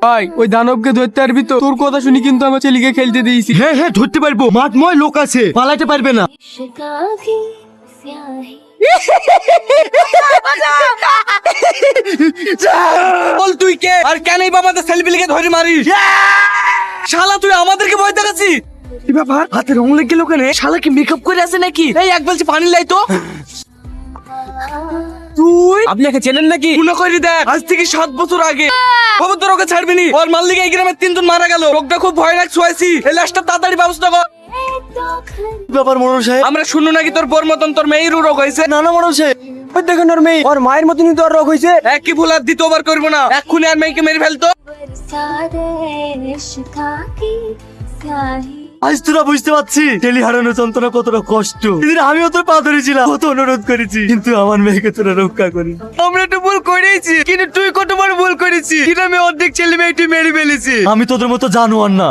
ভাই ওই দানবকে ধরতে পারবি তো? তোর কথা শুনি কিন্তু আমার ছেলেকে খেলতে দিয়েছি। হ্যাঁ হ্যাঁ ধরতে পারবো, মাঠময় লোক আছে, পালাইতে পারবে না। বল তুই কে আর কেন এই বাবাদের ছেলেপিলেকে ধরে মারিস? শালা তুই আমাদেরকে ভয় দেখাচ্ছিস? কি ব্যাপার, হাতে রং লেগে গেল কেন? শালা কি মেকআপ করে আছে নাকি? এই এক বলছি পানি লাই তো। তুই আপনি একে চেনেন নাকি? মনে করি দেখ, আজ থেকে 7 বছর আগে খবরদার ওকে ছাড়বি নি। ওর মাল্লিকে এই গ্রামের 3 জন মারা গেল। লোকটা খুব ভয়ানক ছুয়াইছি। এই লাশটা তাড়াতাড়ি ব্যবস্থা কর। কি ব্যাপার মোড়ল সাহেব? আমরা শুনু নাকি তোর বোর মতন তোর মেয়েরও রোগ হয়েছে। না না মোড়ল সাহেব, ওই দেখেন ওর মেয়ে, ওর মায়ের মতনই তো আর রোগ হয়েছে। একই ভুল আর দ্বিতীয়বার করবো না। এক্ষুনি আর মেয়েকে মেরে ফেলতো। আজ তোরা বুঝতে পারছি ছেলে হারানোর যন্ত্রণা কতটা কষ্ট। এদিন আমিও তোর পা ধরেছিলাম, কত অনুরোধ করেছি, কিন্তু আমার মেয়েকে তোরা রক্ষা করি। আমরা তো ভুল করেছি, কিন্তু তুই কতবার ভুল করেছিস? গ্রামে অর্ধেক ছেলে মেয়ে তুই মেরে ফেলেছিস। আমি তোদের মতো জানোয়ার না।